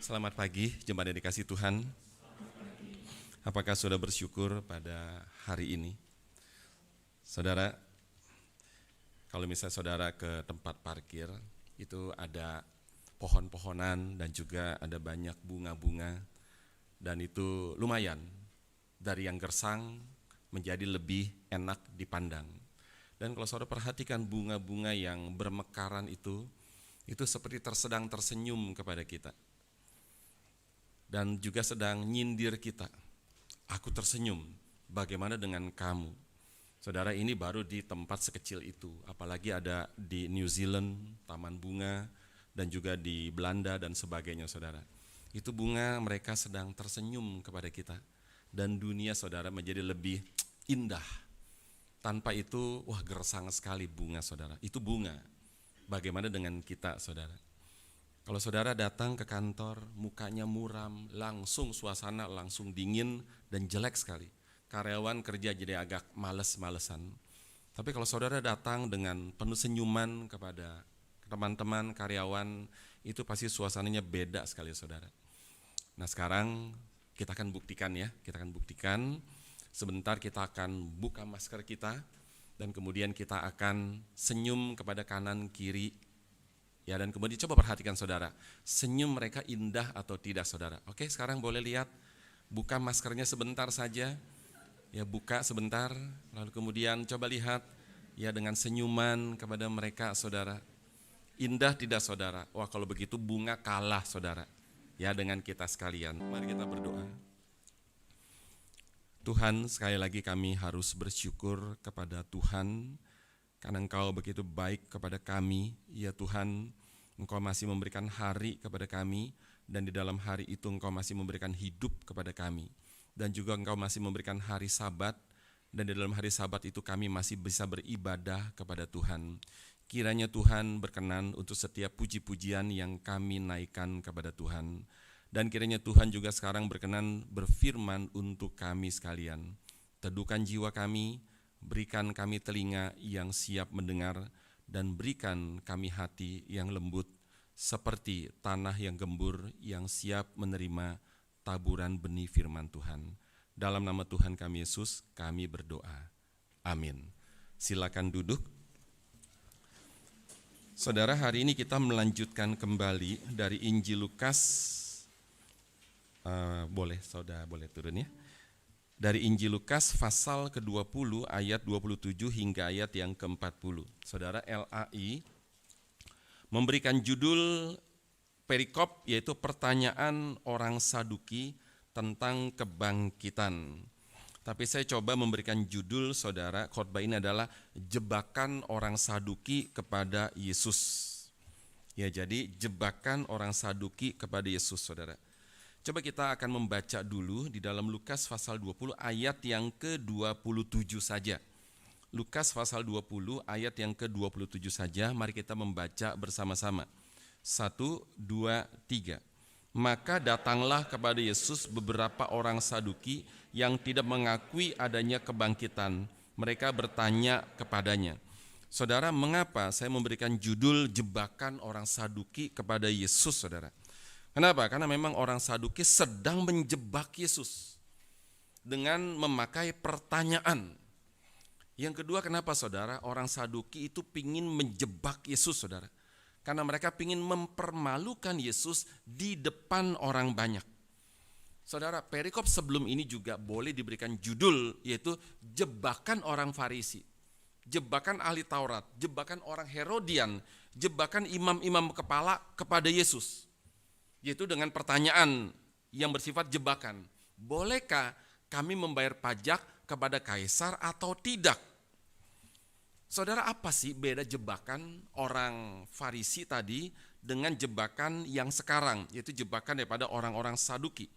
Selamat pagi, jemaat yang dikasihi Tuhan. Apakah saudara bersyukur pada hari ini? Saudara, kalau misalnya saudara ke tempat parkir, itu ada pohon-pohonan dan juga ada banyak bunga-bunga, dan itu lumayan, dari yang gersang menjadi lebih enak dipandang. Dan kalau saudara perhatikan bunga-bunga yang bermekaran itu seperti sedang tersenyum kepada kita. Dan juga sedang nyindir kita. Aku tersenyum, bagaimana dengan kamu? Saudara, ini baru di tempat sekecil itu, apalagi ada di New Zealand, taman bunga, dan juga di Belanda dan sebagainya, saudara. Itu bunga mereka sedang tersenyum kepada kita. Dan dunia, saudara, menjadi lebih indah. Tanpa itu, wah gersang sekali bunga, saudara. Itu bunga. Bagaimana dengan kita, saudara? Kalau saudara datang ke kantor, mukanya muram, langsung suasana langsung dingin dan jelek sekali. Karyawan kerja jadi agak males-malesan. Tapi kalau saudara datang dengan penuh senyuman kepada teman-teman, karyawan, itu pasti suasananya beda sekali, saudara. Nah, sekarang kita akan buktikan ya, Sebentar kita akan buka masker kita, dan kemudian kita akan senyum kepada kanan kiri. Ya, dan kemudian coba perhatikan saudara, senyum mereka indah atau tidak, saudara. Oke, sekarang boleh lihat, buka maskernya sebentar saja. Ya, buka sebentar, lalu kemudian coba lihat, ya, dengan senyuman kepada mereka, saudara. Indah tidak, saudara? Wah, kalau begitu bunga kalah, saudara. Ya, dengan kita sekalian. Mari kita berdoa. Tuhan, sekali lagi kami harus bersyukur kepada Tuhan, karena Engkau begitu baik kepada kami. Ya Tuhan, Engkau masih memberikan hari kepada kami, dan di dalam hari itu Engkau masih memberikan hidup kepada kami. Dan juga Engkau masih memberikan hari Sabat, dan di dalam hari Sabat itu kami masih bisa beribadah kepada Tuhan. Kiranya Tuhan berkenan untuk setiap puji-pujian yang kami naikkan kepada Tuhan. Dan kiranya Tuhan juga sekarang berkenan berfirman untuk kami sekalian. Teduhkan jiwa kami, berikan kami telinga yang siap mendengar, dan berikan kami hati yang lembut, seperti tanah yang gembur yang siap menerima taburan benih firman Tuhan. Dalam nama Tuhan kami Yesus, kami berdoa. Amin. Silakan duduk. Saudara, hari ini kita melanjutkan kembali dari Injil Lukas. Saudara boleh turun ya. Dari Injil Lukas pasal ke-20 ayat 27 hingga ayat yang ke-40. Saudara, LAI memberikan judul perikop, yaitu pertanyaan orang Saduki tentang kebangkitan. Tapi saya coba memberikan judul, saudara, khotbah ini adalah jebakan orang Saduki kepada Yesus. Ya, jadi jebakan orang Saduki kepada Yesus, saudara. Coba kita akan membaca dulu di dalam Lukas pasal 20 ayat yang ke-27 saja. Lukas pasal 20 ayat yang ke-27 saja, mari kita membaca bersama-sama. 1, 2, 3. Maka datanglah kepada Yesus beberapa orang Saduki yang tidak mengakui adanya kebangkitan. Mereka bertanya kepadanya, saudara, mengapa saya memberikan judul jebakan orang Saduki kepada Yesus, saudara? Kenapa? Karena memang orang Saduki sedang menjebak Yesus dengan memakai pertanyaan. Yang kedua, kenapa saudara? Orang Saduki itu pingin menjebak Yesus, saudara. Karena mereka pingin mempermalukan Yesus di depan orang banyak. Saudara, perikop sebelum ini juga boleh diberikan judul, yaitu jebakan orang Farisi, jebakan ahli Taurat, jebakan orang Herodian, jebakan imam-imam kepala kepada Yesus. Yaitu dengan pertanyaan yang bersifat jebakan. Bolehkah kami membayar pajak kepada kaisar atau tidak? Saudara, apa sih beda jebakan orang Farisi tadi dengan jebakan yang sekarang, yaitu jebakan daripada orang-orang Saduki?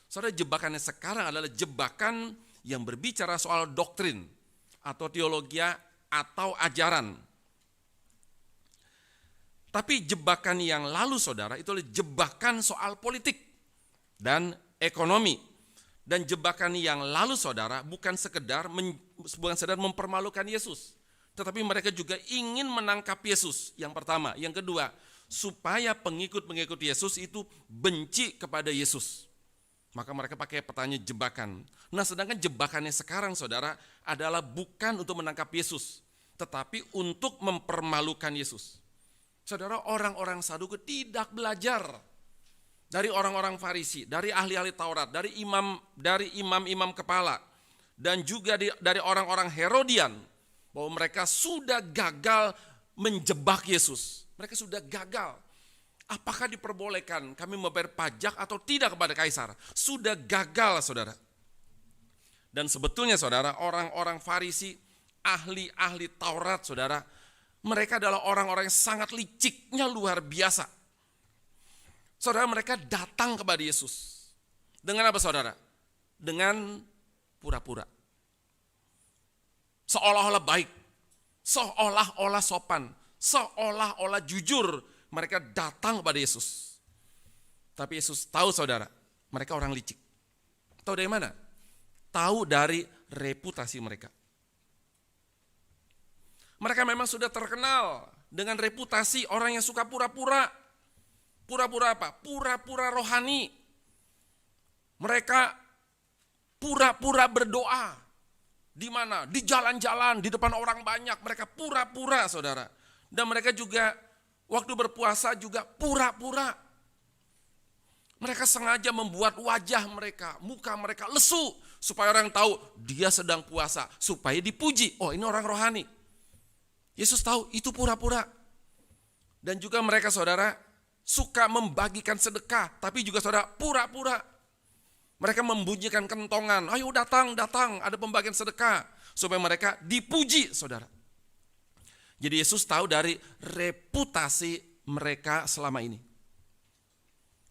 Saudara, jebakan yang sekarang adalah jebakan yang berbicara soal doktrin atau teologi atau ajaran. Tapi jebakan yang lalu, saudara, itu adalah jebakan soal politik dan ekonomi. Dan jebakan yang lalu, saudara, bukan sekedar mempermalukan Yesus. tetapi mereka juga ingin menangkap Yesus. Yang pertama, yang kedua, supaya pengikut-pengikut Yesus itu benci kepada Yesus. Maka mereka pakai pertanyaan jebakan. Nah, sedangkan jebakannya sekarang, saudara, adalah bukan untuk menangkap Yesus, tetapi untuk mempermalukan Yesus. Saudara, orang-orang Saduki tidak belajar dari orang-orang Farisi, dari ahli-ahli Taurat, dari imam-imam kepala, dan juga dari orang-orang Herodian, bahwa mereka sudah gagal menjebak Yesus. Mereka sudah gagal. Apakah diperbolehkan kami membayar pajak atau tidak kepada Kaisar? Sudah gagal, saudara. Dan sebetulnya, saudara, orang-orang Farisi, ahli-ahli Taurat, saudara, mereka adalah orang-orang yang sangat liciknya luar biasa. Saudara, mereka datang kepada Yesus. Dengan apa, saudara? Dengan pura-pura. Seolah-olah baik, seolah-olah sopan, seolah-olah jujur, mereka datang kepada Yesus. Tapi Yesus tahu, saudara, mereka orang licik. Tahu dari mana? Tahu dari reputasi mereka. Mereka memang sudah terkenal dengan reputasi orang yang suka pura-pura. Pura-pura apa? Pura-pura rohani. Mereka pura-pura berdoa. Di mana? Di jalan-jalan, di depan orang banyak. Mereka pura-pura, saudara. Dan mereka juga waktu berpuasa juga pura-pura. Mereka sengaja membuat wajah mereka, muka mereka lesu. Supaya orang tahu dia sedang puasa. Supaya dipuji. Oh, ini orang rohani. Yesus tahu itu pura-pura. Dan juga mereka, saudara, suka membagikan sedekah, tapi juga, saudara, pura-pura. Mereka membunyikan kentongan, ayo datang, ada pembagian sedekah. Supaya mereka dipuji, saudara. Jadi Yesus tahu dari reputasi mereka selama ini.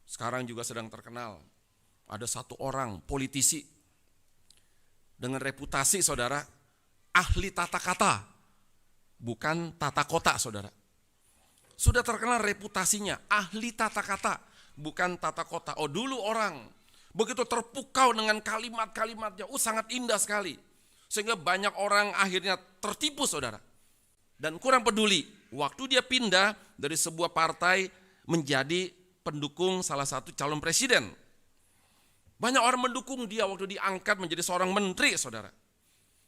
Sekarang juga sedang terkenal. Ada satu orang, politisi, dengan reputasi, saudara, ahli tata kata. Bukan tata kota, saudara. Sudah terkenal reputasinya, ahli tata kata, bukan tata kota. Oh, dulu orang begitu terpukau dengan kalimat-kalimatnya, sangat indah sekali. Sehingga banyak orang akhirnya tertipu, saudara. Dan kurang peduli, waktu dia pindah dari sebuah partai menjadi pendukung salah satu calon presiden. Banyak orang mendukung dia waktu diangkat menjadi seorang menteri, saudara.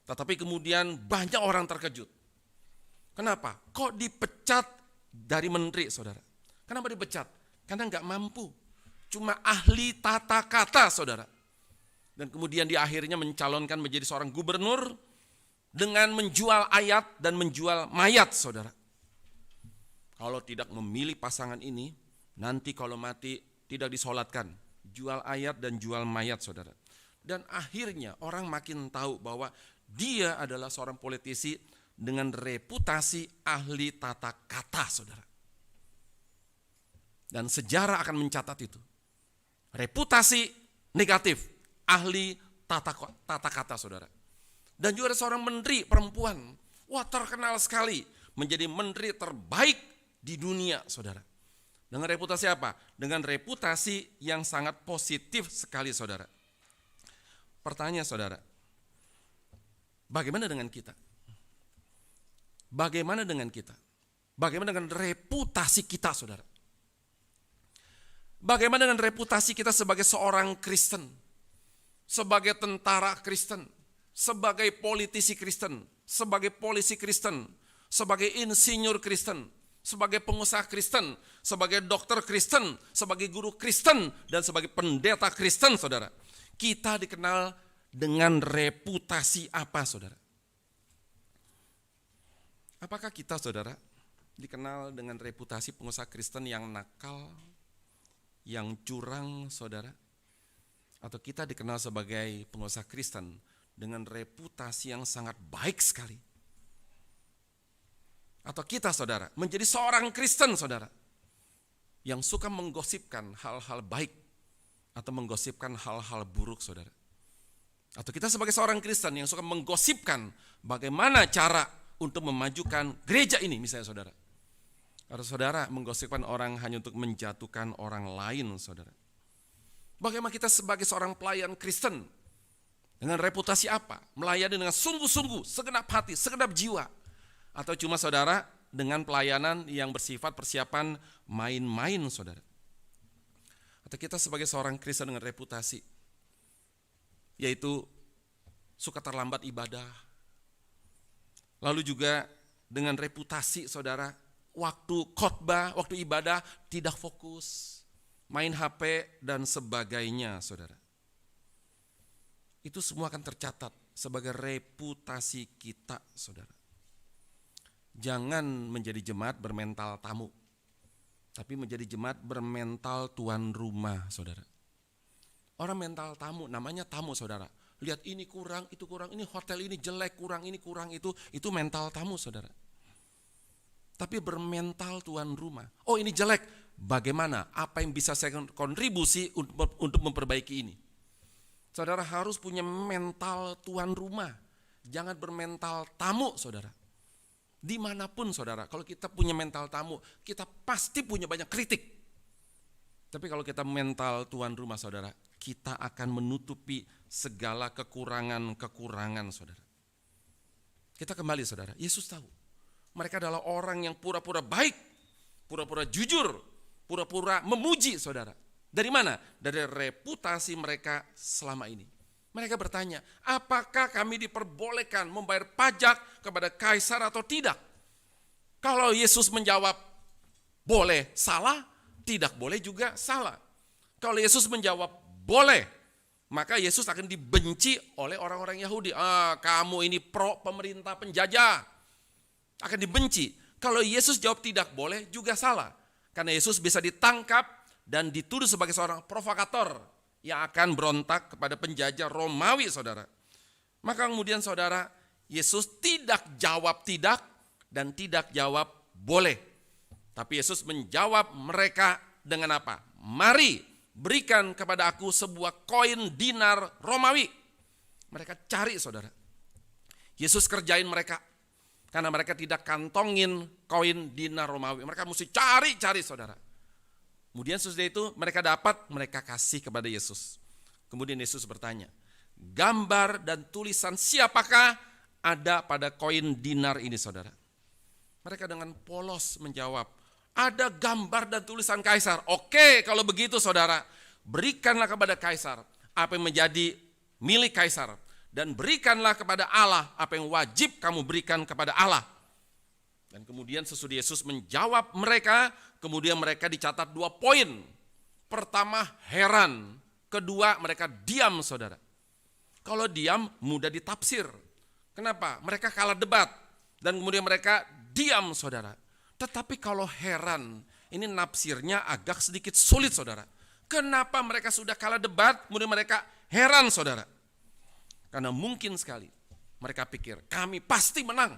Tetapi kemudian banyak orang terkejut. Kenapa? Kok dipecat dari menteri, saudara? Kenapa dipecat? Karena nggak mampu. Cuma ahli tata kata, saudara. Dan kemudian dia akhirnya mencalonkan menjadi seorang gubernur dengan menjual ayat dan menjual mayat, saudara. Kalau tidak memilih pasangan ini, nanti kalau mati tidak disolatkan. Jual ayat dan jual mayat, saudara. Dan akhirnya orang makin tahu bahwa dia adalah seorang politisi dengan reputasi ahli tata kata, saudara. Dan sejarah akan mencatat itu. Reputasi negatif, ahli tata kata, saudara. Dan juga ada seorang menteri perempuan, wah terkenal sekali, menjadi menteri terbaik di dunia, saudara. Dengan reputasi apa? Dengan reputasi yang sangat positif sekali, saudara. Pertanyaan, saudara, bagaimana dengan kita? Bagaimana dengan kita? Bagaimana dengan reputasi kita, saudara? Bagaimana dengan reputasi kita sebagai seorang Kristen? Sebagai tentara Kristen? Sebagai politisi Kristen? Sebagai polisi Kristen? Sebagai insinyur Kristen? Sebagai pengusaha Kristen? Sebagai dokter Kristen? Sebagai guru Kristen? Dan sebagai pendeta Kristen, saudara? Kita dikenal dengan reputasi apa, saudara? Apakah kita, saudara, dikenal dengan reputasi pengusaha Kristen yang nakal, yang curang, saudara? Atau kita dikenal sebagai pengusaha Kristen dengan reputasi yang sangat baik sekali? Atau kita, saudara, menjadi seorang Kristen, saudara, yang suka menggosipkan hal-hal baik atau menggosipkan hal-hal buruk, saudara? Atau kita sebagai seorang Kristen yang suka menggosipkan bagaimana cara untuk memajukan gereja ini, misalnya, saudara. Atau saudara menggosipkan orang hanya untuk menjatuhkan orang lain, saudara. Bagaimana kita sebagai seorang pelayan Kristen, dengan reputasi apa? Melayani dengan sungguh-sungguh, segenap hati, segenap jiwa. Atau cuma saudara dengan pelayanan yang bersifat persiapan main-main saudara. Atau kita sebagai seorang Kristen dengan reputasi, yaitu suka terlambat ibadah. Lalu juga dengan reputasi saudara, waktu khotbah, waktu ibadah tidak fokus, main HP dan sebagainya saudara. Itu semua akan tercatat sebagai reputasi kita saudara. Jangan menjadi jemaat bermental tamu, tapi menjadi jemaat bermental tuan rumah saudara. Orang mental tamu, namanya tamu saudara. Lihat ini kurang, itu kurang, ini hotel ini jelek, kurang ini, kurang itu mental tamu saudara. Tapi bermental tuan rumah. Oh ini jelek, bagaimana? Apa yang bisa saya kontribusi untuk memperbaiki ini? Saudara harus punya mental tuan rumah. Jangan bermental tamu saudara. Dimanapun saudara, kalau kita punya mental tamu, kita pasti punya banyak kritik. Tapi kalau kita mental tuan rumah saudara, kita akan menutupi segala kekurangan-kekurangan saudara. Kita kembali saudara, Yesus tahu. Mereka adalah orang yang pura-pura baik, pura-pura jujur, pura-pura memuji saudara. Dari mana? Dari reputasi mereka selama ini. Mereka bertanya, apakah kami diperbolehkan membayar pajak kepada kaisar atau tidak? Kalau Yesus menjawab, boleh salah, tidak boleh juga salah. Kalau Yesus menjawab, boleh, maka Yesus akan dibenci oleh orang-orang Yahudi. Kamu ini pro pemerintah penjajah. Akan dibenci. Kalau Yesus jawab tidak boleh, juga salah. Karena Yesus bisa ditangkap dan dituduh sebagai seorang provokator yang akan berontak kepada penjajah Romawi saudara. Maka kemudian saudara, Yesus tidak jawab tidak dan tidak jawab boleh. Tapi Yesus menjawab mereka dengan apa? Mari berikan kepada aku sebuah koin dinar Romawi. Mereka cari saudara. Yesus kerjain mereka. Karena mereka tidak kantongin koin dinar Romawi. Mereka mesti cari-cari saudara. Kemudian sesudah itu mereka dapat, mereka kasih kepada Yesus. Kemudian Yesus bertanya, gambar dan tulisan siapakah ada pada koin dinar ini saudara? Mereka dengan polos menjawab, ada gambar dan tulisan kaisar. Oke, kalau begitu saudara, berikanlah kepada kaisar apa yang menjadi milik kaisar. Dan berikanlah kepada Allah apa yang wajib kamu berikan kepada Allah. Dan kemudian sesudah Yesus menjawab mereka, kemudian mereka dicatat 2 poin. Pertama heran, kedua mereka diam saudara. Kalau diam mudah ditafsir. Kenapa? Mereka kalah debat dan kemudian mereka diam saudara. Tetapi kalau heran, ini nafsirnya agak sedikit sulit saudara. Kenapa mereka sudah kalah debat, kemudian mereka heran saudara? Karena mungkin sekali mereka pikir kami pasti menang.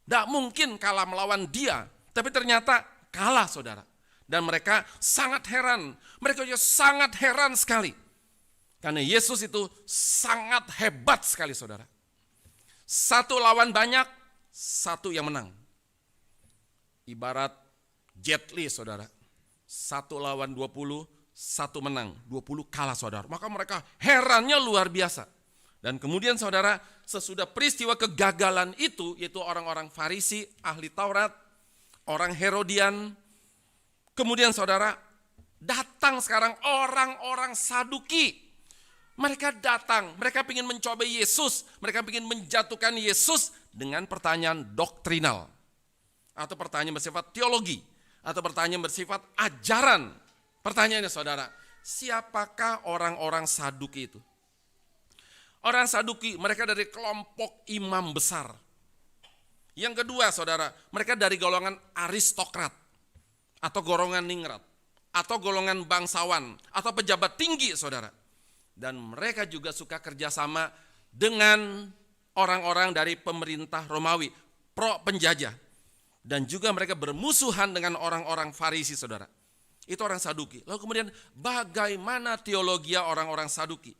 Tidak mungkin kalah melawan dia. Tapi ternyata kalah saudara. Dan mereka sangat heran. Mereka juga sangat heran sekali. Karena Yesus itu sangat hebat sekali saudara. 1 lawan banyak, 1 yang menang. Ibarat Jet Li saudara. 1 lawan 20, 1 menang. 20 kalah saudara. Maka mereka herannya luar biasa. Dan kemudian saudara, sesudah peristiwa kegagalan itu, yaitu orang-orang Farisi, ahli Taurat, orang Herodian, kemudian saudara, datang sekarang orang-orang Saduki. Mereka datang, mereka ingin mencoba Yesus, mereka ingin menjatuhkan Yesus dengan pertanyaan doktrinal. Atau pertanyaan bersifat teologi, atau pertanyaan bersifat ajaran. Pertanyaannya saudara, siapakah orang-orang Saduki itu? Orang Saduki, mereka dari kelompok imam besar. Yang kedua saudara, mereka dari golongan aristokrat, atau golongan ningrat, atau golongan bangsawan, atau pejabat tinggi saudara. Dan mereka juga suka kerjasama dengan orang-orang dari pemerintah Romawi, pro penjajah. Dan juga mereka bermusuhan dengan orang-orang Farisi saudara. Itu orang Saduki. Lalu kemudian bagaimana teologi orang-orang Saduki?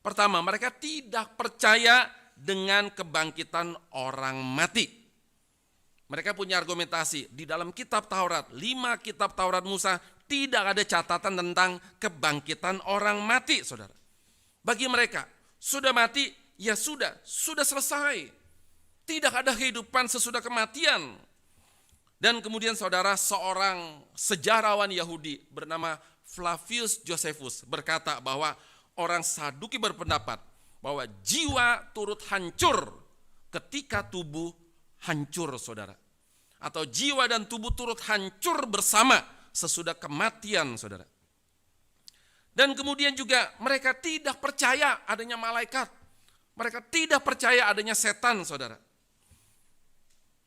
Pertama, mereka tidak percaya dengan kebangkitan orang mati. Mereka punya argumentasi, di dalam kitab Taurat, 5 kitab Taurat Musa, tidak ada catatan tentang kebangkitan orang mati, saudara. Bagi mereka, sudah mati, ya sudah selesai. Tidak ada kehidupan sesudah kematian. Dan kemudian saudara, seorang sejarawan Yahudi bernama Flavius Josephus berkata bahwa orang Saduki berpendapat bahwa jiwa turut hancur ketika tubuh hancur, saudara. Atau jiwa dan tubuh turut hancur bersama sesudah kematian, saudara. Dan kemudian juga mereka tidak percaya adanya malaikat. Mereka tidak percaya adanya setan, saudara.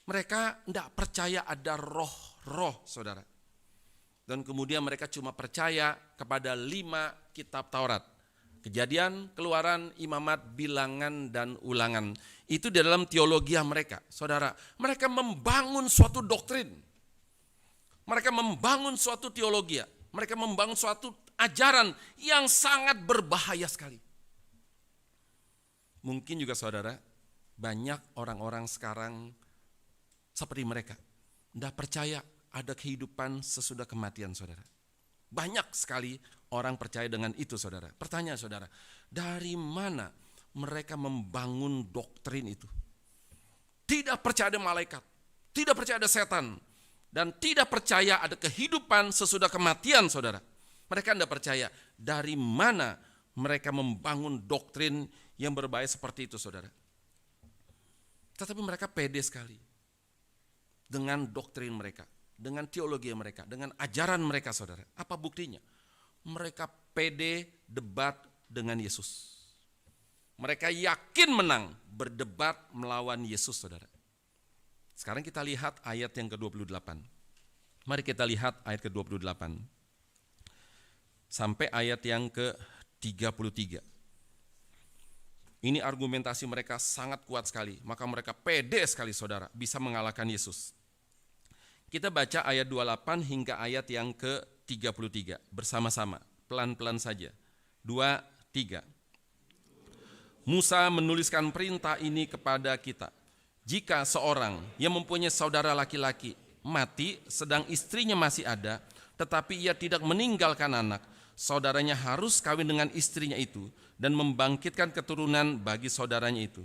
Mereka tidak percaya ada roh-roh, saudara. Dan kemudian mereka cuma percaya kepada 5 kitab Taurat. Kejadian, Keluaran, Imamat, Bilangan, dan Ulangan. Itu di dalam teologi mereka, saudara. Mereka membangun suatu doktrin. Mereka membangun suatu teologi. Mereka membangun suatu ajaran yang sangat berbahaya sekali. Mungkin juga saudara, banyak orang-orang sekarang seperti mereka. Tidak percaya ada kehidupan sesudah kematian, saudara. Banyak sekali orang percaya dengan itu, saudara. Pertanyaan saudara, dari mana mereka membangun doktrin itu? Tidak percaya ada malaikat, tidak percaya ada setan, dan tidak percaya ada kehidupan sesudah kematian, saudara. Mereka tidak percaya. Dari mana mereka membangun doktrin yang berbahaya seperti itu, saudara? Tetapi mereka pede sekali dengan doktrin mereka, dengan teologi mereka, dengan ajaran mereka, saudara. Apa buktinya? Mereka pede debat dengan Yesus. Mereka yakin menang berdebat melawan Yesus, saudara. Sekarang kita lihat ayat yang ke-28. Mari kita lihat ayat ke-28 sampai ayat yang ke-33. Ini argumentasi mereka sangat kuat sekali, maka mereka pede sekali, saudara, bisa mengalahkan Yesus. Kita baca ayat 28 hingga ayat yang ke-33 bersama-sama, pelan-pelan saja. 2, 3. Musa menuliskan perintah ini kepada kita. Jika seorang yang mempunyai saudara laki-laki mati sedang istrinya masih ada, tetapi ia tidak meninggalkan anak, saudaranya harus kawin dengan istrinya itu dan membangkitkan keturunan bagi saudaranya itu.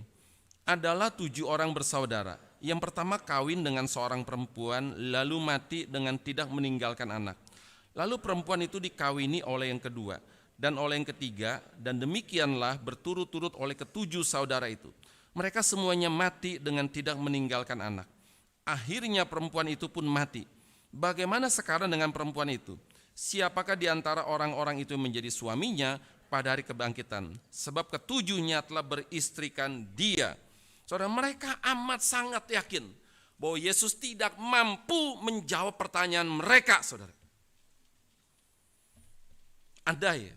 Adalah 7 orang bersaudara. Yang pertama kawin dengan seorang perempuan, lalu mati dengan tidak meninggalkan anak. Lalu perempuan itu dikawini oleh yang kedua, dan oleh yang ketiga, dan demikianlah berturut-turut oleh ke-7 saudara itu. Mereka semuanya mati dengan tidak meninggalkan anak. Akhirnya perempuan itu pun mati. Bagaimana sekarang dengan perempuan itu? Siapakah di antara orang-orang itu menjadi suaminya pada hari kebangkitan? Sebab ke-7-nya telah beristrikan dia. Saudara, mereka amat sangat yakin bahwa Yesus tidak mampu menjawab pertanyaan mereka, saudara. Andai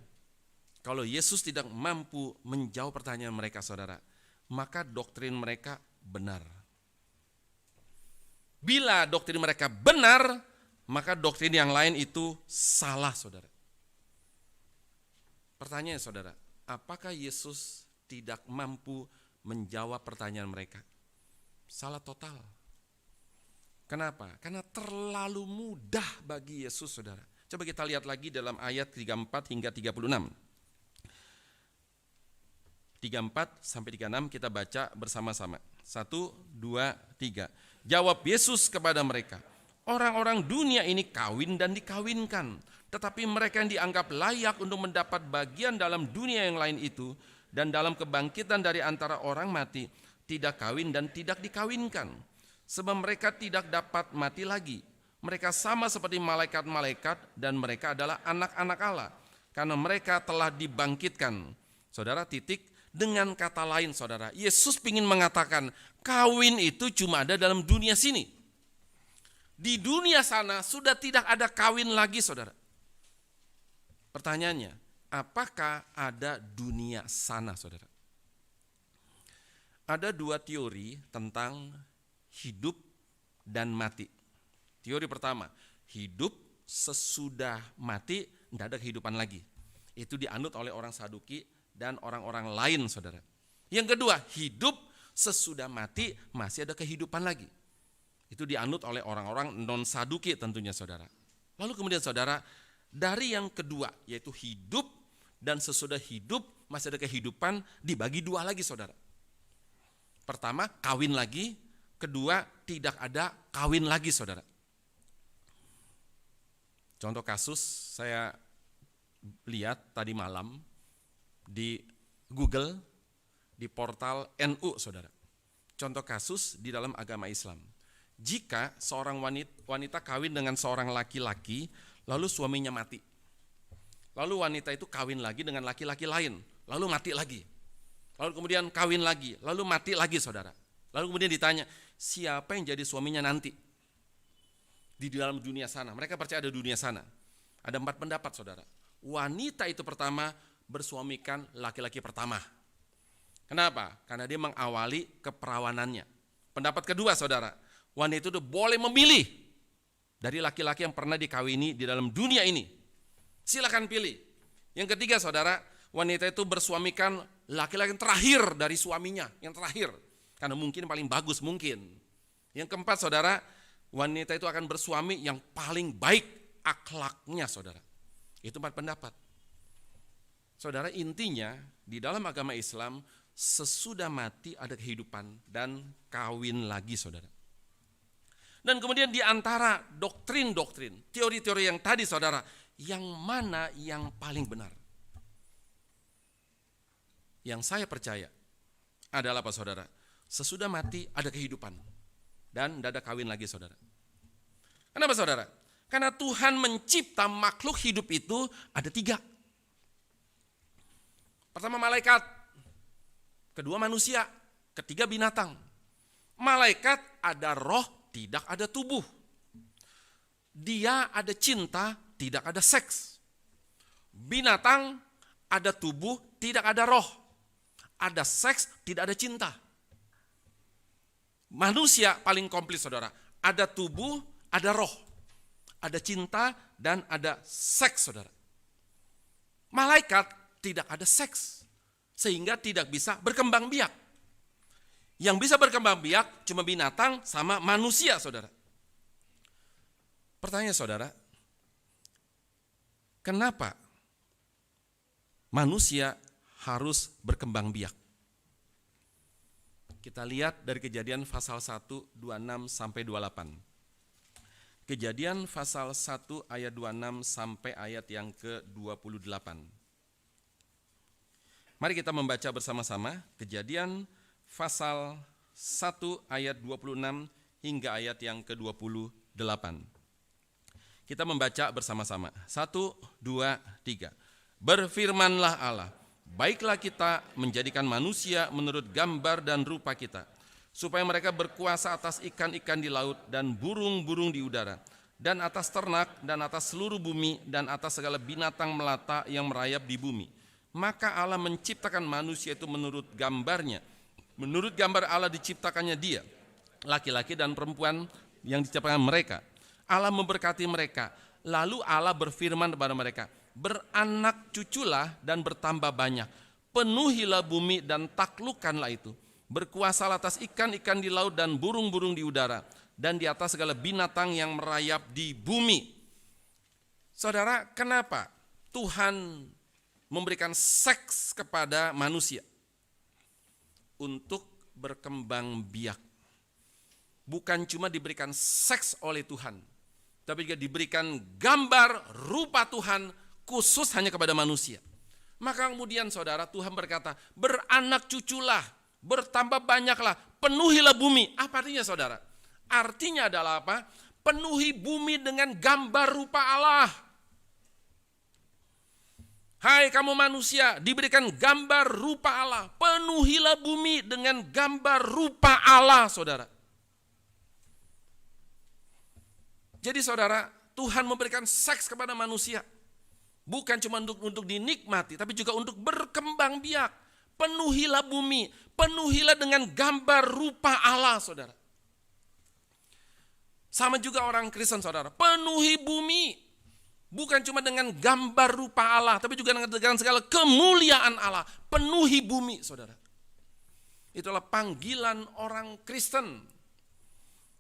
kalau Yesus tidak mampu menjawab pertanyaan mereka, saudara, maka doktrin mereka benar. Bila doktrin mereka benar, maka doktrin yang lain itu salah, saudara. Pertanyaan, saudara, apakah Yesus tidak mampu menjawab pertanyaan mereka? Salah total. Kenapa? Karena terlalu mudah bagi Yesus, saudara. Coba kita lihat lagi dalam ayat 34 hingga 36. 34 sampai 36 kita baca bersama-sama. 1, 2, 3. Jawab Yesus kepada mereka, orang-orang dunia ini kawin dan dikawinkan, tetapi mereka yang dianggap layak untuk mendapat bagian dalam dunia yang lain itu dan dalam kebangkitan dari antara orang mati tidak kawin dan tidak dikawinkan. Sebab mereka tidak dapat mati lagi. Mereka sama seperti malaikat-malaikat dan mereka adalah anak-anak Allah karena mereka telah dibangkitkan. Saudara, titik. Dengan kata lain, saudara, Yesus ingin mengatakan kawin itu cuma ada dalam dunia sini. Di dunia sana sudah tidak ada kawin lagi, saudara. Pertanyaannya, apakah ada dunia sana, saudara? Ada 2 teori tentang hidup dan mati. Teori pertama, hidup sesudah mati tidak ada kehidupan lagi. Itu dianut oleh orang Saduki dan orang-orang lain, saudara. Yang kedua, hidup sesudah mati masih ada kehidupan lagi. Itu dianut oleh orang-orang non-Saduki tentunya, saudara. Lalu kemudian, saudara, dari yang kedua, yaitu hidup dan sesudah hidup masih ada kehidupan, dibagi 2 lagi, saudara. Pertama, kawin lagi. Kedua, tidak ada kawin lagi, saudara. Contoh kasus saya lihat tadi malam di Google, di portal NU, saudara. Contoh kasus di dalam agama Islam. Jika seorang wanita kawin dengan seorang laki-laki, lalu suaminya mati. Lalu wanita itu kawin lagi dengan laki-laki lain, lalu mati lagi. Lalu kemudian kawin lagi, lalu mati lagi, saudara. Lalu kemudian ditanya, siapa yang jadi suaminya nanti? Di dalam dunia sana, mereka percaya ada dunia sana. Ada 4 pendapat, saudara. Wanita itu pertama bersuamikan laki-laki pertama. Kenapa? Karena dia mengawali keperawanannya. Pendapat kedua, saudara, wanita itu boleh memilih dari laki-laki yang pernah dikawini di dalam dunia ini. Silakan pilih. Yang ketiga, saudara, wanita itu bersuamikan laki-laki yang terakhir dari suaminya, yang terakhir. Karena mungkin paling bagus mungkin. Yang keempat, saudara, wanita itu akan bersuami yang paling baik akhlaknya, saudara. Itu 4 pendapat. Saudara, intinya di dalam agama Islam, sesudah mati ada kehidupan dan kawin lagi, saudara. Dan kemudian di antara doktrin-doktrin, teori-teori yang tadi, saudara, yang mana yang paling benar? Yang saya percaya adalah apa, saudara? Sesudah mati ada kehidupan dan tidak ada kawin lagi, saudara. Kenapa, saudara? Karena Tuhan mencipta makhluk hidup itu ada 3. Pertama malaikat, kedua manusia, ketiga binatang. Malaikat ada roh, tidak ada tubuh. Dia ada cinta, tidak ada seks. Binatang ada tubuh, tidak ada roh. Ada seks, tidak ada cinta. Manusia paling komplit, saudara. Ada tubuh, ada roh. Ada cinta, dan ada seks, saudara. Malaikat tidak ada seks, sehingga tidak bisa berkembang biak. Yang bisa berkembang biak cuma binatang sama manusia, saudara. Pertanyaan, saudara, kenapa manusia harus berkembang biak? Kita lihat dari Kejadian pasal 1, 26 sampai 28. Kejadian pasal 1 ayat 26 sampai ayat yang ke-28. Mari kita membaca bersama-sama Kejadian pasal 1 ayat 26 hingga ayat yang ke-28. Kita membaca bersama-sama. 1, 2, 3. Berfirmanlah Allah, baiklah kita menjadikan manusia menurut gambar dan rupa kita, supaya mereka berkuasa atas ikan-ikan di laut dan burung-burung di udara, dan atas ternak, dan atas seluruh bumi, dan atas segala binatang melata yang merayap di bumi. Maka Allah menciptakan manusia itu menurut gambarnya. Menurut gambar Allah diciptakannya dia, laki-laki dan perempuan yang diciptakan mereka. Allah memberkati mereka. Lalu Allah berfirman kepada mereka, beranak cuculah dan bertambah banyak. Penuhilah bumi dan taklukkanlah itu. Berkuasalah atas ikan-ikan di laut dan burung-burung di udara, dan di atas segala binatang yang merayap di bumi. Saudara, kenapa Tuhan memberikan seks kepada manusia? Untuk berkembang biak. Bukan cuma diberikan seks oleh Tuhan, tapi juga diberikan gambar rupa Tuhan khusus hanya kepada manusia. Maka kemudian, saudara, Tuhan berkata, beranak cuculah, bertambah banyaklah, penuhilah bumi. Apa artinya, saudara? Artinya adalah apa? Penuhi bumi dengan gambar rupa Allah. Hai kamu manusia, diberikan gambar rupa Allah. Penuhilah bumi dengan gambar rupa Allah, saudara. Jadi, saudara, Tuhan memberikan seks kepada manusia. Bukan cuma untuk dinikmati, tapi juga untuk berkembang biak. Penuhilah bumi, penuhilah dengan gambar rupa Allah, saudara. Sama juga orang Kristen, saudara. Penuhi bumi, bukan cuma dengan gambar rupa Allah, tapi juga dengan segala kemuliaan Allah. Penuhi bumi, saudara. Itulah panggilan orang Kristen.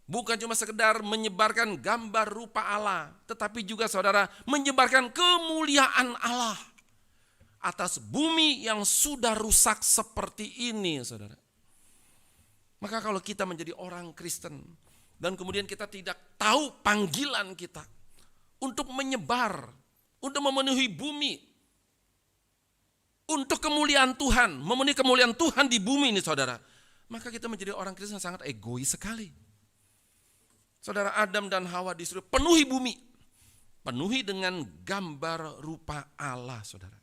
Bukan cuma sekedar menyebarkan gambar rupa Allah, tetapi juga, saudara, menyebarkan kemuliaan Allah atas bumi yang sudah rusak seperti ini, saudara. Maka kalau kita menjadi orang Kristen, dan kemudian kita tidak tahu panggilan kita untuk menyebar, untuk memenuhi bumi, untuk kemuliaan Tuhan, memenuhi kemuliaan Tuhan di bumi ini saudara, maka kita menjadi orang Kristen yang sangat egois sekali. Saudara, Adam dan Hawa disuruh penuhi bumi, penuhi dengan gambar rupa Allah saudara.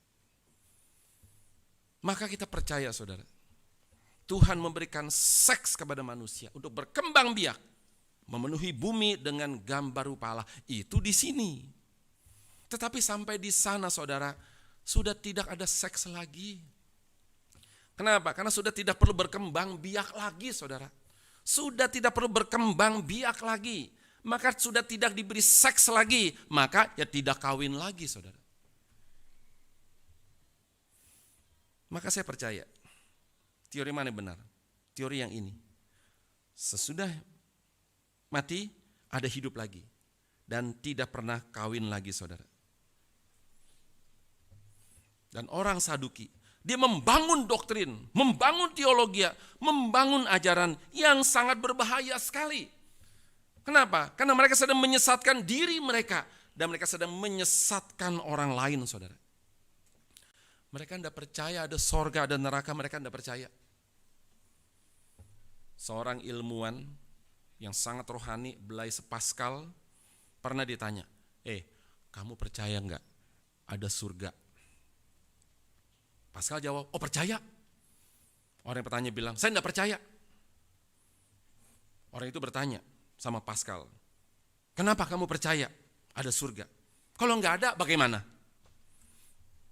Maka kita percaya saudara, Tuhan memberikan seks kepada manusia untuk berkembang biak, memenuhi bumi dengan gambar rupa Allah. Itu di sini. Tetapi sampai di sana saudara, sudah tidak ada seks lagi. Kenapa? Karena sudah tidak perlu berkembang biak lagi saudara. Sudah tidak perlu berkembang biak lagi. Maka sudah tidak diberi seks lagi. Maka ya tidak kawin lagi saudara. Maka saya percaya, teori mana yang benar? Teori yang ini. Sesudah mati, ada hidup lagi. Dan tidak pernah kawin lagi saudara. Dan orang Saduki, dia membangun doktrin, membangun teologi, membangun ajaran yang sangat berbahaya sekali. Kenapa? Karena mereka sedang menyesatkan diri mereka. Dan mereka sedang menyesatkan orang lain saudara. Mereka tidak percaya ada sorga, ada neraka, mereka tidak percaya. Seorang ilmuwan yang sangat rohani, Blaise Pascal, pernah ditanya, kamu percaya enggak ada surga? Pascal jawab, oh percaya. Orang yang bertanya bilang, saya enggak percaya. Orang itu bertanya sama Pascal, kenapa kamu percaya ada surga? Kalau enggak ada bagaimana?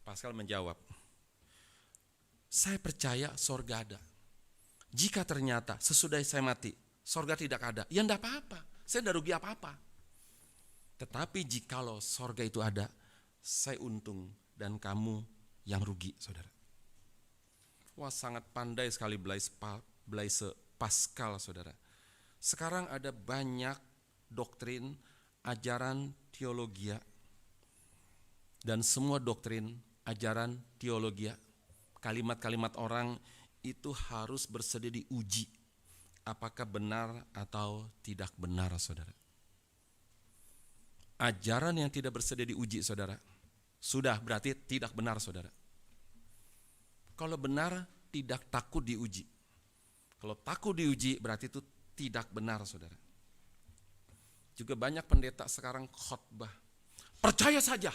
Pascal menjawab, saya percaya surga ada. Jika ternyata sesudah saya mati, surga tidak ada, ya enggak apa-apa, saya tidak rugi apa-apa. Tetapi jikalau surga itu ada, saya untung dan kamu yang rugi, saudara. Wah, sangat pandai sekali Blaise Pascal, saudara. Sekarang ada banyak doktrin, ajaran teologia, dan semua doktrin, ajaran teologia, kalimat-kalimat orang itu harus bersedia diuji. Apakah benar atau tidak benar, saudara. Ajaran yang tidak bersedia diuji, saudara, sudah berarti tidak benar, saudara. Kalau benar, tidak takut diuji. Kalau takut diuji, berarti itu tidak benar, saudara. Juga banyak pendeta sekarang khotbah, percaya saja,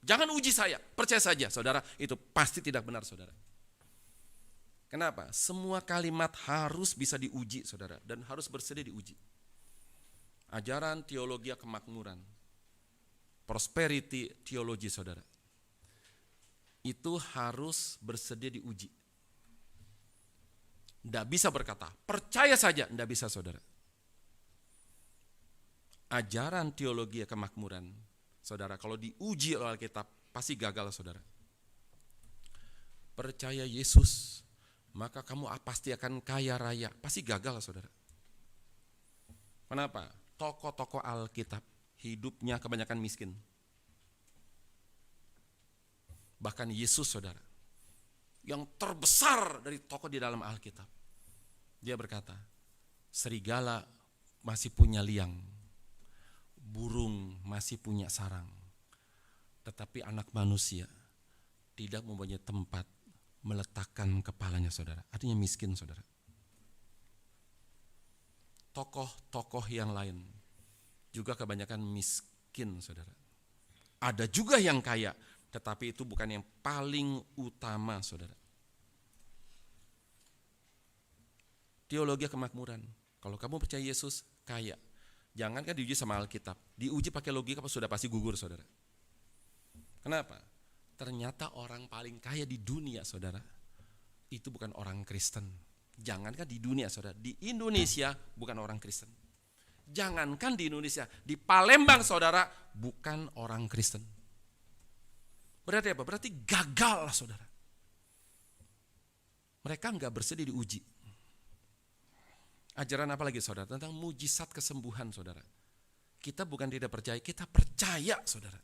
jangan uji saya, percaya saja, saudara. Itu pasti tidak benar, saudara. Kenapa? Semua kalimat harus bisa diuji, saudara, dan harus bersedia diuji. Ajaran teologi kemakmuran, prosperity teologi, saudara, itu harus bersedia diuji. Tidak bisa berkata, percaya saja, tidak bisa, saudara. Ajaran teologi kemakmuran, saudara, kalau diuji oleh Alkitab, pasti gagal, saudara. Percaya Yesus, maka kamu pasti akan kaya raya, pasti gagal, saudara. Kenapa? Tokoh-tokoh Alkitab, hidupnya kebanyakan miskin. Bahkan Yesus, saudara, yang terbesar dari tokoh di dalam Alkitab, dia berkata, serigala masih punya liang, burung masih punya sarang, tetapi anak manusia tidak mempunyai tempat meletakkan kepalanya, saudara. Artinya miskin, saudara. Tokoh-tokoh yang lain juga kebanyakan miskin, saudara. Ada juga yang kaya, tetapi itu bukan yang paling utama, saudara. Teologi kemakmuran, kalau kamu percaya Yesus, kaya. Jangankan diuji sama Alkitab, diuji pakai logika sudah pasti gugur, saudara. Kenapa? Ternyata orang paling kaya di dunia, saudara, itu bukan orang Kristen. Jangankan di dunia, saudara, di Indonesia bukan orang Kristen. Jangankan di Indonesia, di Palembang, saudara, bukan orang Kristen. Berarti apa? Berarti gagal, saudara. Mereka enggak bersedia diuji. Ajaran apa lagi, saudara? Tentang mujizat kesembuhan, saudara. Kita bukan tidak percaya, kita percaya, saudara.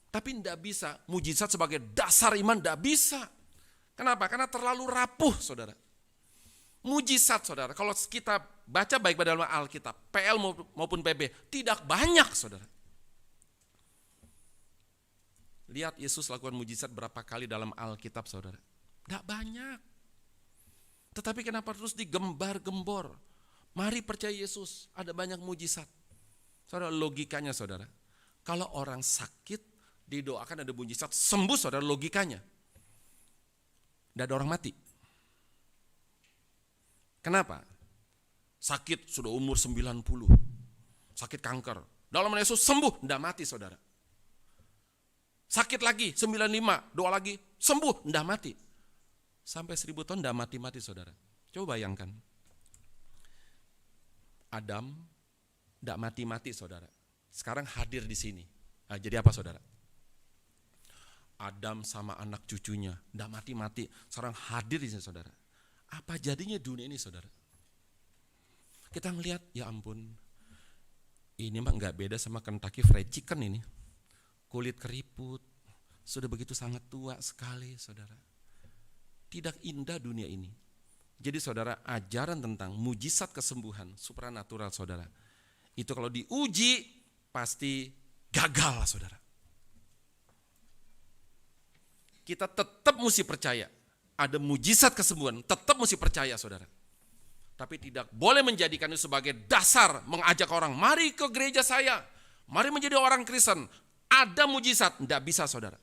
Tapi tidak bisa, mujizat sebagai dasar iman tidak bisa. Kenapa? Karena terlalu rapuh, saudara. Mujizat saudara, kalau kita baca baik dalam Alkitab, PL maupun PB, tidak banyak saudara. Lihat Yesus lakukan mujizat berapa kali dalam Alkitab saudara. Tidak banyak. Tetapi kenapa terus digembar-gembor? Mari percaya Yesus, ada banyak mujizat. Saudara, logikanya saudara, kalau orang sakit didoakan ada mujizat, sembuh saudara, logikanya. Tidak ada orang mati. Kenapa? Sakit sudah umur 90, sakit kanker. Dalam nama Yesus sembuh, tidak mati saudara. Sakit lagi, 95, doa lagi, sembuh, tidak mati. Sampai 1000 tahun tidak mati-mati saudara. Coba bayangkan. Adam tidak mati-mati saudara. Sekarang hadir di sini. Nah, jadi apa saudara? Adam sama anak cucunya tidak mati-mati, sekarang hadir di sini saudara. Apa jadinya dunia ini saudara? Kita ngelihat, ya ampun, ini mah nggak beda sama Kentucky Fried Chicken ini. Kulit keriput, sudah begitu sangat tua sekali saudara. Tidak indah dunia ini. Jadi saudara, ajaran tentang mujizat kesembuhan supranatural saudara, itu kalau diuji pasti gagal saudara. Kita tetap mesti percaya. Ada mujizat kesembuhan, tetap mesti percaya saudara. Tapi tidak boleh menjadikan itu sebagai dasar mengajak orang, mari ke gereja saya, mari menjadi orang Kristen. Ada mujizat, tidak bisa saudara.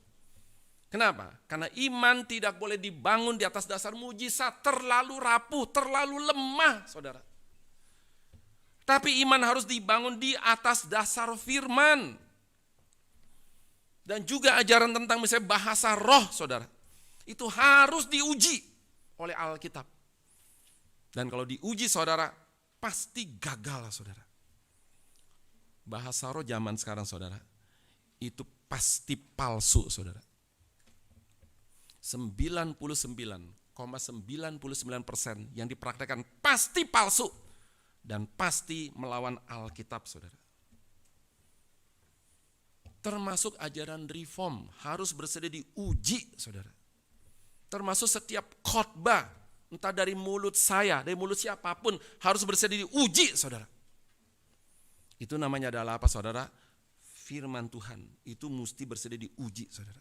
Kenapa? Karena iman tidak boleh dibangun di atas dasar mujizat, terlalu rapuh, terlalu lemah saudara. Tapi iman harus dibangun di atas dasar firman. Dan juga ajaran tentang misalnya bahasa roh saudara. Itu harus diuji oleh Alkitab. Dan kalau diuji saudara, pasti gagal saudara. Bahasa roh zaman sekarang saudara, itu pasti palsu saudara. 99,99% yang dipraktekkan pasti palsu. Dan pasti melawan Alkitab saudara. Termasuk ajaran reform harus bersedia diuji saudara. Termasuk setiap khotbah, entah dari mulut saya, dari mulut siapapun, harus bersedia diuji saudara. Itu namanya adalah apa saudara? Firman Tuhan, itu mesti bersedia diuji saudara.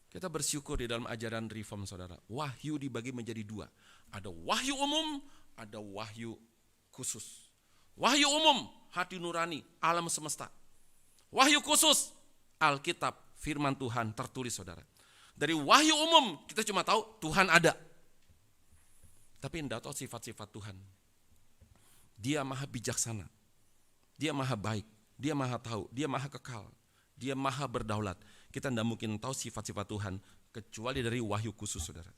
Kita bersyukur di dalam ajaran reform saudara, wahyu dibagi menjadi dua. Ada wahyu umum, ada wahyu khusus. Wahyu umum, hati nurani, alam semesta. Wahyu khusus, Alkitab, firman Tuhan tertulis saudara. Dari wahyu umum kita cuma tahu Tuhan ada. Tapi tidak tahu sifat-sifat Tuhan. Dia maha bijaksana. Dia maha baik. Dia maha tahu. Dia maha kekal. Dia maha berdaulat. Kita tidak mungkin tahu sifat-sifat Tuhan kecuali dari wahyu khusus saudara.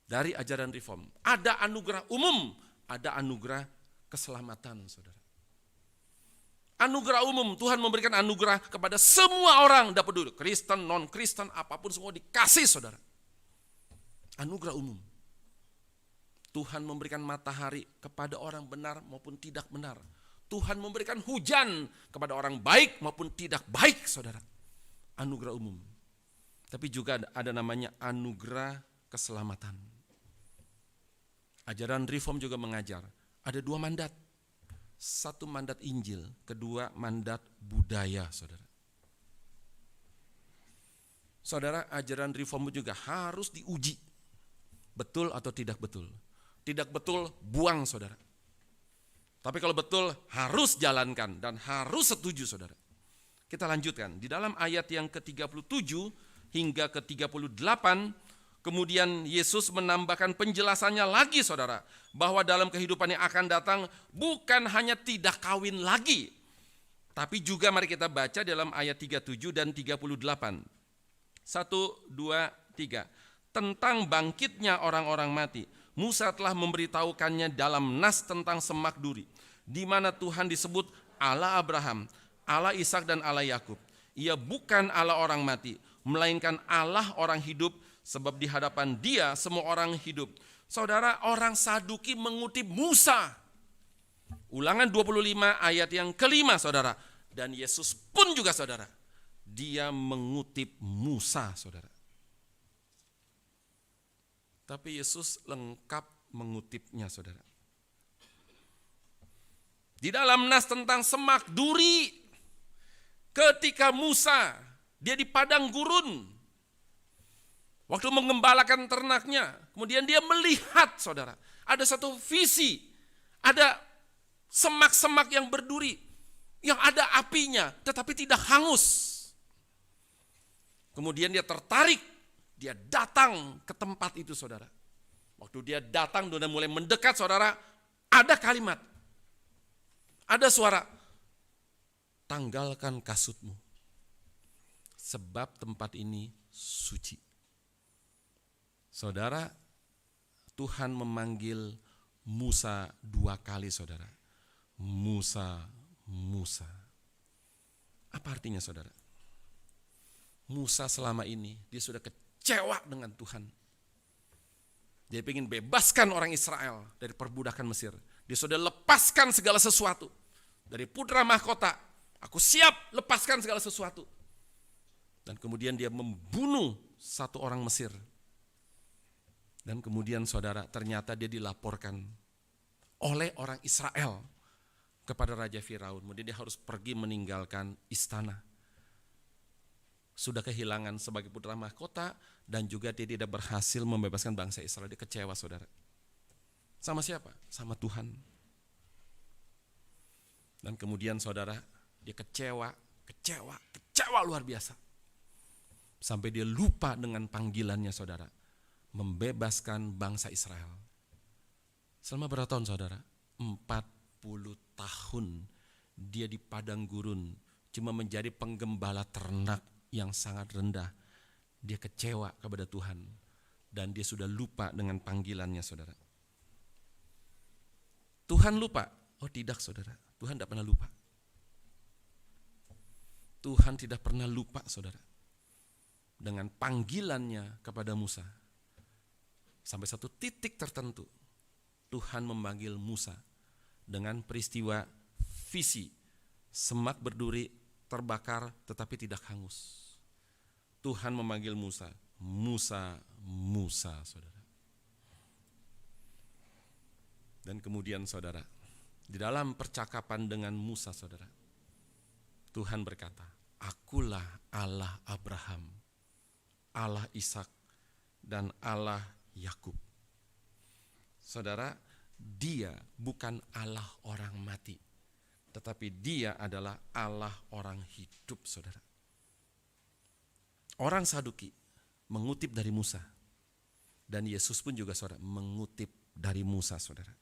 Dari ajaran reform. Ada anugerah umum. Ada anugerah keselamatan saudara. Anugerah umum, Tuhan memberikan anugerah kepada semua orang, tidak peduli, Kristen, non-Kristen, apapun semua dikasih saudara. Anugerah umum. Tuhan memberikan matahari kepada orang benar maupun tidak benar. Tuhan memberikan hujan kepada orang baik maupun tidak baik saudara. Anugerah umum. Tapi juga ada namanya anugerah keselamatan. Ajaran reform juga mengajar, ada 2 mandat. 1 mandat Injil, kedua mandat budaya, saudara. Saudara, ajaran reform juga harus diuji. Betul atau tidak betul? Tidak betul, buang saudara. Tapi kalau betul, harus jalankan dan harus setuju saudara. Kita lanjutkan, di dalam ayat yang ke-37 hingga ke-38, kemudian Yesus menambahkan penjelasannya lagi saudara, bahwa dalam kehidupan yang akan datang bukan hanya tidak kawin lagi, tapi juga mari kita baca dalam ayat 37 dan 38. 1, 2, 3. Tentang bangkitnya orang-orang mati, Musa telah memberitahukannya dalam nas tentang semak duri, di mana Tuhan disebut Allah Abraham, Allah Ishak dan Allah Yakub. Ia bukan Allah orang mati, melainkan Allah orang hidup, sebab di hadapan Dia semua orang hidup. Saudara, orang Saduki mengutip Musa. Ulangan 25 ayat yang kelima saudara. Dan Yesus pun juga saudara, Dia mengutip Musa saudara. Tapi Yesus lengkap mengutipnya, saudara. Di dalam nas tentang semak duri, ketika Musa, dia di padang gurun, waktu mengembalakan ternaknya, kemudian dia melihat, saudara, ada satu visi, ada semak-semak yang berduri, yang ada apinya, tetapi tidak hangus. Kemudian dia tertarik, dia datang ke tempat itu, saudara. Waktu dia datang dan mulai mendekat, saudara, ada kalimat, ada suara, tanggalkan kasutmu, sebab tempat ini suci. Saudara, Tuhan memanggil Musa 2 kali, saudara. Musa, Musa. Apa artinya, saudara? Musa selama ini, dia sudah kecewa dengan Tuhan. Dia ingin bebaskan orang Israel dari perbudakan Mesir. Dia sudah lepaskan segala sesuatu. Dari putra mahkota, aku siap lepaskan segala sesuatu. Dan kemudian dia membunuh satu orang Mesir. Dan kemudian saudara, ternyata dia dilaporkan oleh orang Israel kepada Raja Firaun. Kemudian dia harus pergi meninggalkan istana. Sudah kehilangan sebagai putra mahkota, dan juga dia tidak berhasil membebaskan bangsa Israel. Dia kecewa, saudara. Sama siapa? Sama Tuhan. Dan kemudian saudara, dia kecewa luar biasa. Sampai dia lupa dengan panggilannya, saudara. Membebaskan bangsa Israel. Selama berapa tahun, saudara? 40 tahun dia di padang gurun, cuma menjadi penggembala ternak yang sangat rendah. Dia kecewa kepada Tuhan, dan dia sudah lupa dengan panggilannya, saudara. Tuhan lupa? Oh tidak, saudara. Tuhan tidak pernah lupa. Tuhan tidak pernah lupa, saudara, dengan panggilannya kepada Musa. Sampai satu titik tertentu, Tuhan memanggil Musa dengan peristiwa visi, semak berduri terbakar tetapi tidak hangus. Tuhan memanggil Musa, Musa, Musa, saudara. Dan kemudian, saudara, di dalam percakapan dengan Musa, saudara, Tuhan berkata, akulah Allah Abraham, Allah Ishak, dan Allah Yakub. Saudara, dia bukan Allah orang mati, tetapi dia adalah Allah orang hidup, saudara. Orang Saduki mengutip dari Musa, dan Yesus pun juga, saudara, mengutip dari Musa, saudara.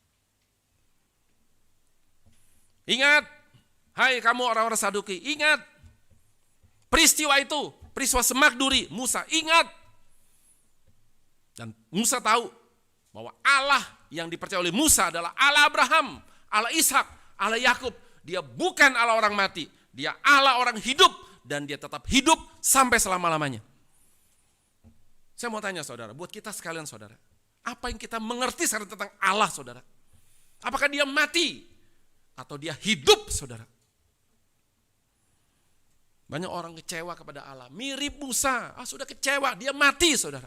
Ingat, hai kamu orang-orang Saduki, ingat peristiwa itu, peristiwa semak duri, Musa ingat. Dan Musa tahu bahwa Allah yang dipercaya oleh Musa adalah Allah Abraham, Allah Ishak, Allah Yakub. Dia bukan Allah orang mati, dia Allah orang hidup, dan dia tetap hidup sampai selama-lamanya. Saya mau tanya, saudara, buat kita sekalian, saudara, apa yang kita mengerti sekarang tentang Allah, saudara? Apakah dia mati atau dia hidup, saudara? Banyak orang kecewa kepada Allah, mirip Musa, sudah kecewa, dia mati, saudara.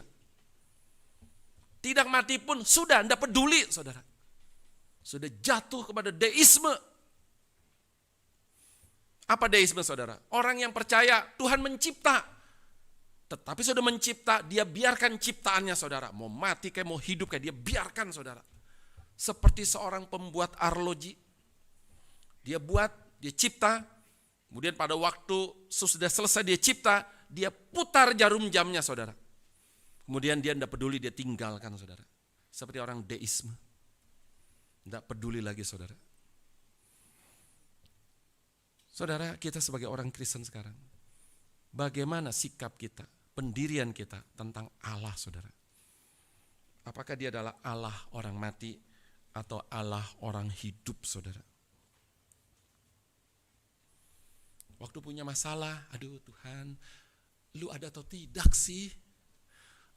Tidak mati pun sudah, tidak peduli, saudara. Sudah jatuh kepada deisme. Apa deisme, saudara? Orang yang percaya Tuhan mencipta, tetapi sudah mencipta, dia biarkan ciptaannya, saudara. Mau mati kayak mau hidup kayak, dia biarkan, saudara. Seperti seorang pembuat arloji. Dia buat, dia cipta, kemudian pada waktu sudah selesai dia cipta, dia putar jarum jamnya, saudara. Kemudian dia tidak peduli, dia tinggalkan, saudara. Seperti orang deisme. Tidak peduli lagi, saudara. Saudara, kita sebagai orang Kristen sekarang, bagaimana sikap kita, pendirian kita tentang Allah, saudara? Apakah dia adalah Allah orang mati atau Allah orang hidup, saudara? Waktu punya masalah, aduh Tuhan, lu ada atau tidak sih?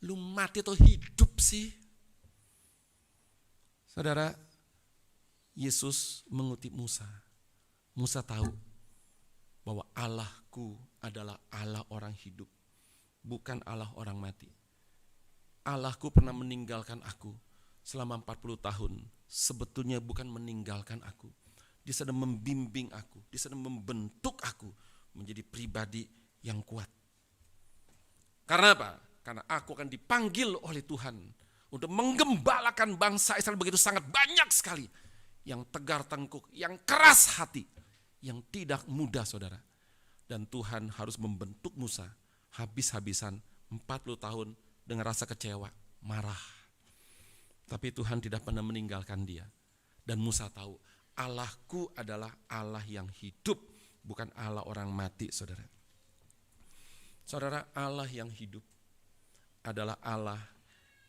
Lu mati atau hidup sih? Saudara, Yesus mengutip Musa. Musa tahu bahwa Allahku adalah Allah orang hidup, bukan Allah orang mati. Allahku pernah meninggalkan aku selama 40 tahun. Sebetulnya bukan meninggalkan aku. Dia sedang membimbing aku, dia sedang membentuk aku menjadi pribadi yang kuat. Karena apa? Karena aku akan dipanggil oleh Tuhan untuk menggembalakan bangsa Israel begitu sangat banyak sekali. Yang tegar tengkuk, yang keras hati, yang tidak mudah saudara. Dan Tuhan harus membentuk Musa habis-habisan 40 tahun dengan rasa kecewa, marah. Tapi Tuhan tidak pernah meninggalkan dia. Dan Musa tahu, Allahku adalah Allah yang hidup, bukan Allah orang mati, saudara. Saudara, Allah yang hidup adalah Allah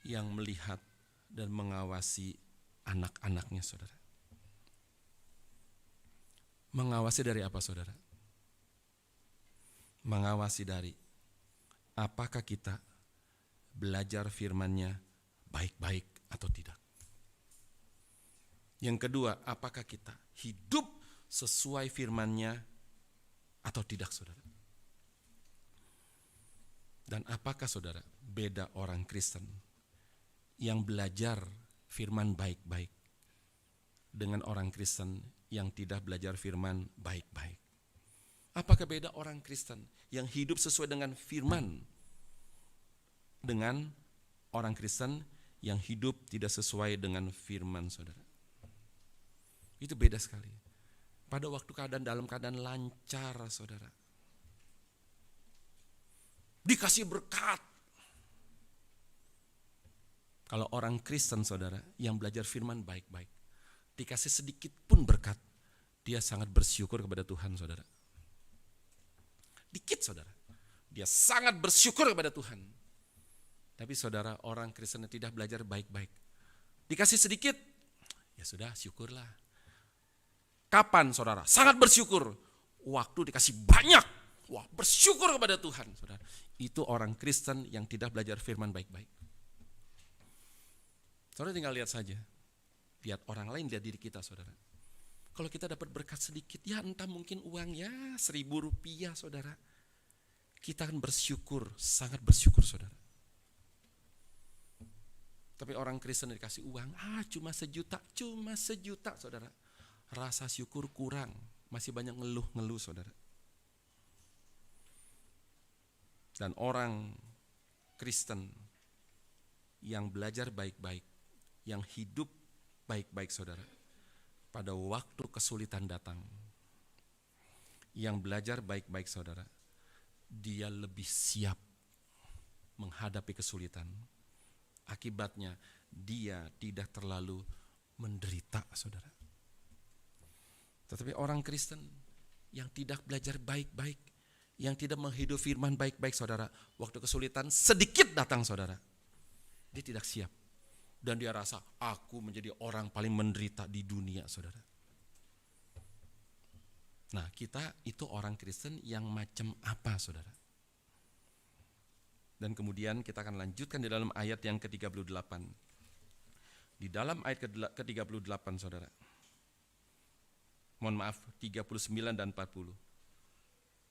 yang melihat dan mengawasi anak-anaknya, saudara. Mengawasi dari apa, saudara? Mengawasi dari apakah kita belajar firman-Nya baik-baik atau tidak. Yang kedua, apakah kita hidup sesuai firman-Nya atau tidak, saudara. Dan apakah, saudara, beda orang Kristen yang belajar firman baik-baik dengan orang Kristen yang tidak belajar firman baik-baik? Apakah beda orang Kristen yang hidup sesuai dengan firman dengan orang Kristen yang hidup tidak sesuai dengan firman, saudara? Itu beda sekali. Pada waktu dalam keadaan lancar, saudara, dikasih berkat. Kalau orang Kristen, saudara, yang belajar firman baik-baik, dikasih sedikit pun berkat, dia sangat bersyukur kepada Tuhan, saudara. Dikit, saudara, dia sangat bersyukur kepada Tuhan. Tapi saudara, orang Kristen yang tidak belajar baik-baik, dikasih sedikit, ya sudah, syukurlah. Kapan, saudara, sangat bersyukur? Waktu dikasih banyak, wah, bersyukur kepada Tuhan, saudara. Itu orang Kristen yang tidak belajar firman baik-baik. Saudara tinggal lihat saja. Lihat orang lain, lihat diri kita, saudara. Kalau kita dapat berkat sedikit, ya entah mungkin uang ya 1.000 rupiah, saudara. Kita akan bersyukur, sangat bersyukur, saudara. Tapi orang Kristen dikasih uang, cuma sejuta, saudara. Rasa syukur kurang, masih banyak ngeluh-ngeluh, saudara. Dan orang Kristen yang belajar baik-baik, yang hidup baik-baik, saudara, pada waktu kesulitan datang, yang belajar baik-baik, saudara, dia lebih siap menghadapi kesulitan. Akibatnya dia tidak terlalu menderita, saudara. Tetapi orang Kristen yang tidak belajar baik-baik, yang tidak menghidup firman baik-baik, saudara, waktu kesulitan sedikit datang, saudara, dia tidak siap. Dan dia rasa, aku menjadi orang paling menderita di dunia, saudara. Nah, kita itu orang Kristen yang macam apa, saudara? Dan kemudian kita akan lanjutkan di dalam ayat yang ke-38. Di dalam ayat ke-38, saudara. Mohon maaf, 39 dan 40.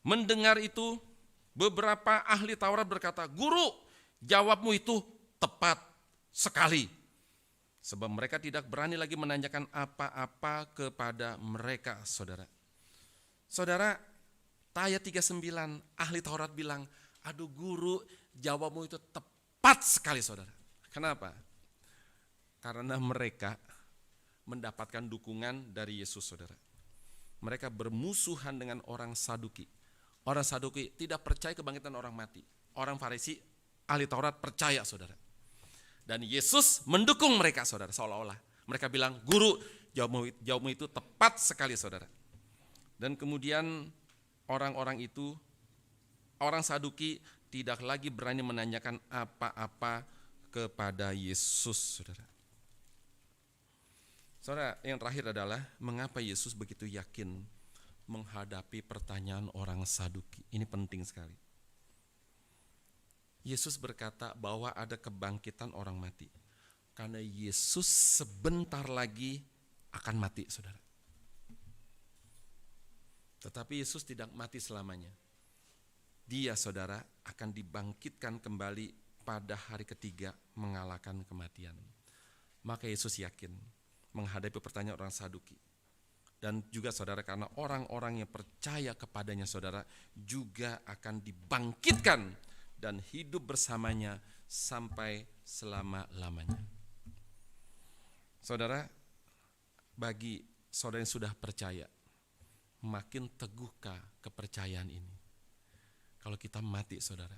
Mendengar itu, beberapa ahli Taurat berkata, "Guru, jawabmu itu tepat sekali." Sebab mereka tidak berani lagi menanyakan apa-apa kepada mereka, saudara. Saudara, ayat 39, ahli Taurat bilang, "Aduh guru, jawabmu itu tepat sekali," saudara. Kenapa? Karena mereka mendapatkan dukungan dari Yesus, saudara. Mereka bermusuhan dengan orang Saduki. Orang Saduki tidak percaya kebangkitan orang mati. Orang Farisi, ahli Taurat percaya, saudara. Dan Yesus mendukung mereka, saudara, seolah-olah. Mereka bilang, "Guru, jawabmu itu tepat sekali," saudara. Dan kemudian orang-orang itu, orang Saduki, tidak lagi berani menanyakan apa-apa kepada Yesus, saudara. Saudara, yang terakhir adalah mengapa Yesus begitu yakin menghadapi pertanyaan orang Saduki. Ini penting sekali. Yesus berkata bahwa ada kebangkitan orang mati. Karena Yesus sebentar lagi akan mati, saudara. Tetapi Yesus tidak mati selamanya. Dia, saudara, akan dibangkitkan kembali pada hari ketiga mengalahkan kematian. Maka Yesus yakin menghadapi pertanyaan orang Saduki. Dan juga saudara, karena orang-orang yang percaya kepadanya saudara juga akan dibangkitkan dan hidup bersamanya sampai selama-lamanya. Saudara, bagi saudara yang sudah percaya, makin teguhkah kepercayaan ini? Kalau kita mati saudara,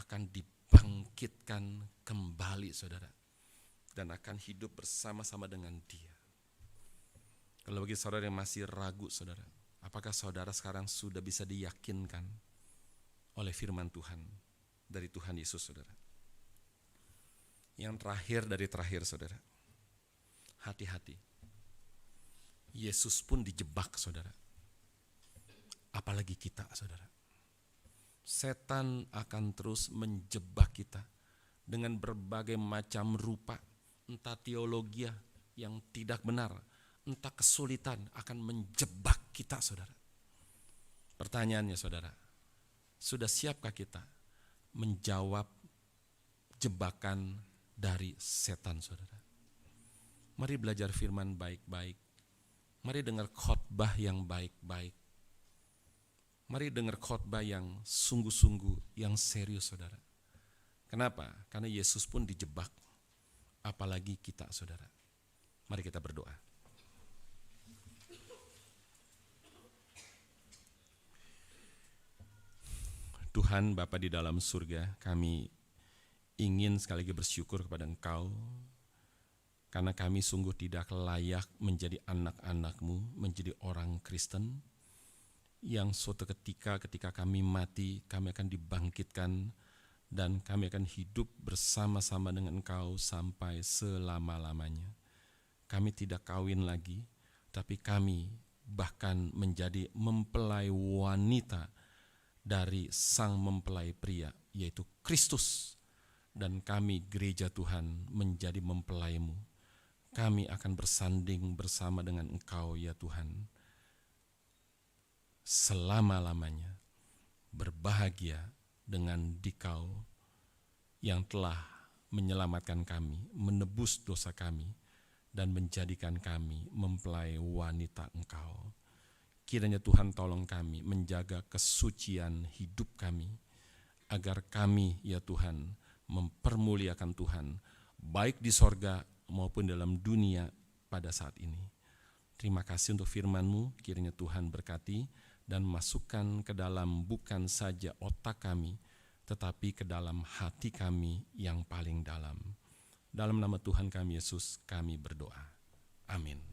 akan dibangkitkan kembali saudara, dan akan hidup bersama-sama dengan Dia. Kalau bagi saudara yang masih ragu saudara, apakah saudara sekarang sudah bisa diyakinkan oleh firman Tuhan dari Tuhan Yesus saudara? Yang terakhir dari terakhir saudara, hati-hati. Yesus pun dijebak saudara. Apalagi kita saudara. Setan akan terus menjebak kita dengan berbagai macam rupa, entah teologi yang tidak benar, entah kesulitan akan menjebak kita saudara. Pertanyaannya saudara, sudah siapkah kita menjawab jebakan dari setan saudara? Mari belajar firman baik-baik. Mari dengar khotbah yang baik-baik. Mari dengar khotbah yang sungguh-sungguh, yang serius saudara. Kenapa? Karena Yesus pun dijebak, apalagi kita saudara. Mari kita berdoa. Tuhan Bapa di dalam surga, kami ingin sekali lagi bersyukur kepada Engkau, karena kami sungguh tidak layak menjadi anak-anak-Mu, menjadi orang Kristen, yang suatu ketika kami mati, kami akan dibangkitkan, dan kami akan hidup bersama-sama dengan Engkau sampai selama-lamanya. Kami tidak kawin lagi, tapi kami bahkan menjadi mempelai wanita dari sang mempelai pria, yaitu Kristus. Dan kami gereja Tuhan menjadi mempelai-Mu. Kami akan bersanding bersama dengan Engkau ya Tuhan, selama-lamanya, berbahagia dengan Dikau yang telah menyelamatkan kami, menebus dosa kami, dan menjadikan kami mempelai wanita Engkau. Kiranya Tuhan tolong kami menjaga kesucian hidup kami, agar kami ya Tuhan mempermuliakan Tuhan, baik di sorga maupun dalam dunia pada saat ini. Terima kasih untuk firman-Mu, kiranya Tuhan berkati dan masukkan ke dalam bukan saja otak kami, tetapi ke dalam hati kami yang paling dalam. Dalam nama Tuhan kami Yesus kami berdoa. Amin.